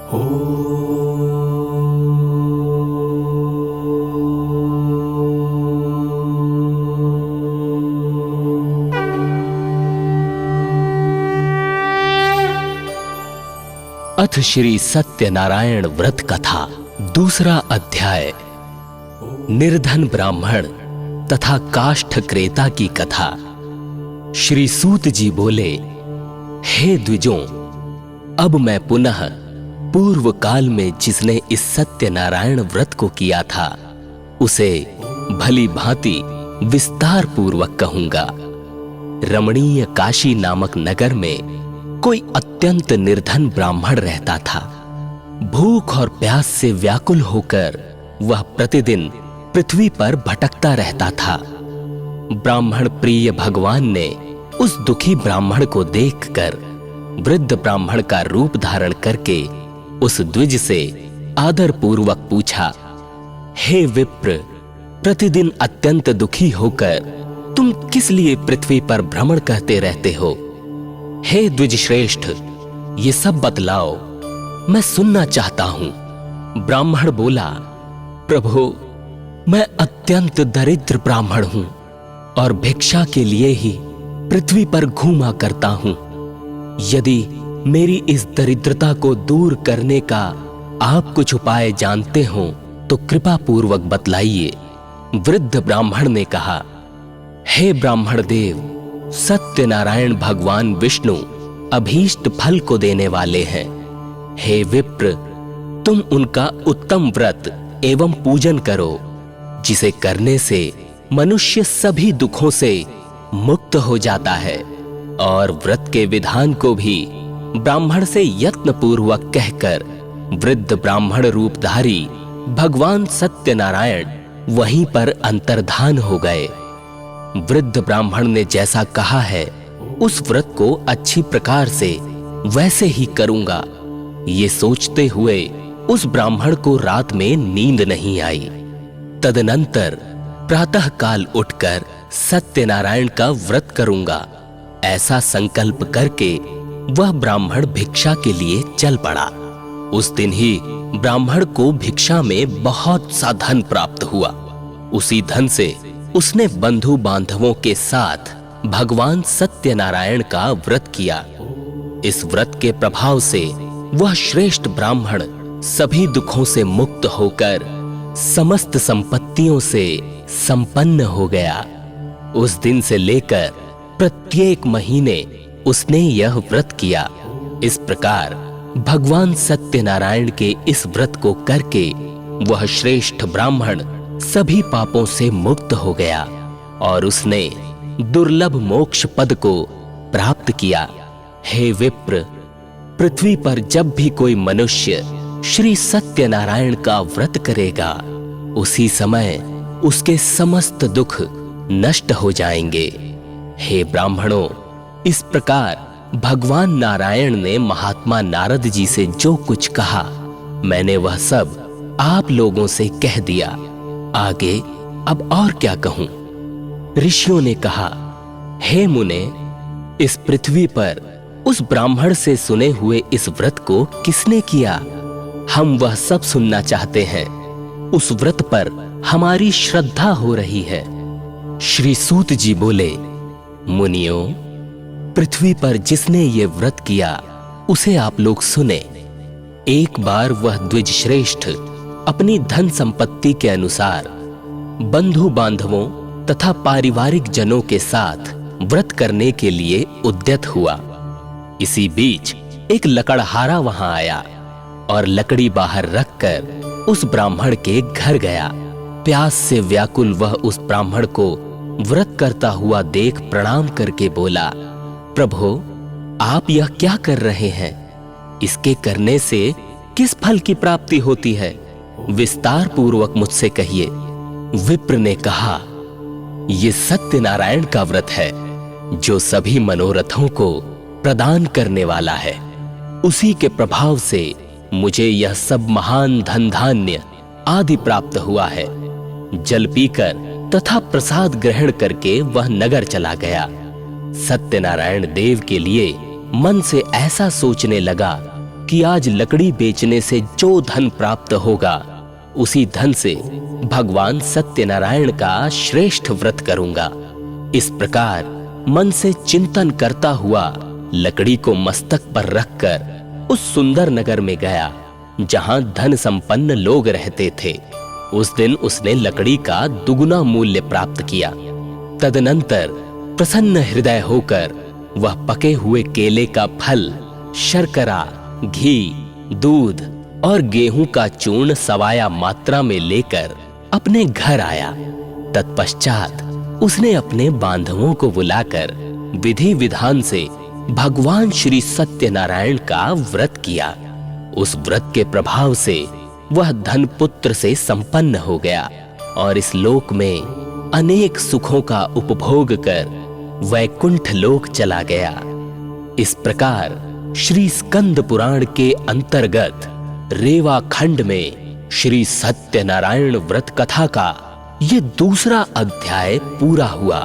अथ श्री सत्यनारायण व्रत कथा दूसरा अध्याय। निर्धन ब्राह्मण तथा काष्ठ क्रेता की कथा। श्री सूत जी बोले, हे द्विजों, अब मैं पुनः पूर्व काल में जिसने इस सत्यनारायण व्रत को किया था उसे भली भांति विस्तार पूर्वक कहूंगा। रमणीय काशी नामक नगर में कोई अत्यंत निर्धन ब्राह्मण रहता था। भूख और प्यास से व्याकुल होकर वह प्रतिदिन पृथ्वी पर भटकता रहता था। ब्राह्मण प्रिय भगवान ने उस दुखी ब्राह्मण को देखकर वृद्ध ब्राह्मण का रूप धारण करके उस द्विज से आदर पूर्वक पूछा, हे विप्र, प्रतिदिन अत्यंत दुखी होकर तुम किस लिए पृथ्वी पर भ्रमण करते रहते हो? हे द्विज श्रेष्ठ, ये सब बतलाओ, मैं सुनना चाहता हूं। ब्राह्मण बोला, प्रभु, मैं अत्यंत दरिद्र ब्राह्मण हूं और भिक्षा के लिए ही पृथ्वी पर घूमा करता हूं। यदि मेरी इस दरिद्रता को दूर करने का आप कुछ उपाय जानते हो तो कृपा पूर्वक बतलाइए। वृद्ध ब्राह्मण ने कहा, हे ब्राह्मण देव, सत्यनारायण भगवान विष्णु अभीष्ट फल को देने वाले हैं। हे विप्र, तुम उनका उत्तम व्रत एवं पूजन करो, जिसे करने से मनुष्य सभी दुखों से मुक्त हो जाता है। और व्रत के विधान को भी ब्राह्मण से यत्न पूर्वक कहकर वृद्ध ब्राह्मण रूपधारी भगवान सत्यनारायण वहीं पर अंतर्धान हो गए। वृद्ध ब्राह्मण ने जैसा कहा है उस व्रत को अच्छी प्रकार से वैसे ही करूंगा। ये सोचते हुए उस ब्राह्मण को रात में नींद नहीं आई। तदनंतर प्रातः काल उठकर सत्यनारायण का व्रत करूंगा, ऐसा संकल्प करके वह ब्राह्मण भिक्षा के लिए चल पड़ा। उस दिन ही ब्राह्मण को भिक्षा में बहुत सा धन प्राप्त हुआ। उसी धन से उसने बंधु बांधवों के साथ भगवान सत्यनारायण का व्रत किया। इस व्रत के प्रभाव से वह श्रेष्ठ ब्राह्मण सभी दुखों से मुक्त होकर समस्त संपत्तियों से संपन्न हो गया। उस दिन से लेकर प्रत्येक महीने उसने यह व्रत किया। इस प्रकार भगवान सत्यनारायण के इस व्रत को करके वह श्रेष्ठ ब्राह्मण सभी पापों से मुक्त हो गया और उसने दुर्लभ मोक्ष पद को प्राप्त किया। हे विप्र, पृथ्वी पर जब भी कोई मनुष्य श्री सत्यनारायण का व्रत करेगा उसी समय उसके समस्त दुख नष्ट हो जाएंगे। हे ब्राह्मणों, इस प्रकार भगवान नारायण ने महात्मा नारद जी से जो कुछ कहा मैंने वह सब आप लोगों से कह दिया। आगे अब और क्या कहूं? ऋषियों ने कहा, हे मुने, इस पृथ्वी पर उस ब्राह्मण से सुने हुए इस व्रत को किसने किया? हम वह सब सुनना चाहते हैं। उस व्रत पर हमारी श्रद्धा हो रही है। श्री सूत जी बोले, मुनियों, पृथ्वी पर जिसने ये व्रत किया उसे आप लोग सुने। एक बार वह द्विज श्रेष्ठ अपनी धन संपत्ति के अनुसार बंधु बांधवों तथा पारिवारिक जनों के साथ व्रत करने के लिए उद्यत हुआ। इसी बीच एक लकड़हारा वहां आया और लकड़ी बाहर रखकर उस ब्राह्मण के घर गया। प्यास से व्याकुल वह उस ब्राह्मण को व्रत करता हुआ देख प्रणाम करके बोला, प्रभु, आप यह क्या कर रहे हैं? इसके करने से किस फल की प्राप्ति होती है? विस्तार पूर्वक मुझसे कहिए। विप्र ने कहा, ये सत्यनारायण का व्रत है जो सभी मनोरथों को प्रदान करने वाला है। उसी के प्रभाव से मुझे यह सब महान धन धान्य आदि प्राप्त हुआ है। जल पीकर तथा प्रसाद ग्रहण करके वह नगर चला गया। सत्यनारायण देव के लिए मन से ऐसा सोचने लगा कि आज लकड़ी बेचने से जो धन प्राप्त होगा उसी धन से भगवान सत्यनारायण का श्रेष्ठ व्रत करूंगा। इस प्रकार मन से चिंतन करता हुआ लकड़ी को मस्तक पर रखकर उस सुंदर नगर में गया जहां धन संपन्न लोग रहते थे। उस दिन उसने लकड़ी का दुगुना मूल्य प्राप्त किया। तदनंतर प्रसन्न हृदय होकर वह पके हुए केले का फल, शर्करा, घी, दूध और गेहूं का चूर्ण सवाया मात्रा में लेकर अपने घर आया। तत्पश्चात उसने अपने बांधवों को बुलाकर विधि विधान से भगवान श्री सत्यनारायण का व्रत किया। उस व्रत के प्रभाव से वह धन पुत्र से संपन्न हो गया और इस लोक में अनेक सुखों का उपभोग कर वैकुंठ लोक चला गया। इस प्रकार श्री स्कंद पुराण के अंतर्गत रेवा खंड में श्री सत्यनारायण व्रत कथा का ये दूसरा अध्याय पूरा हुआ।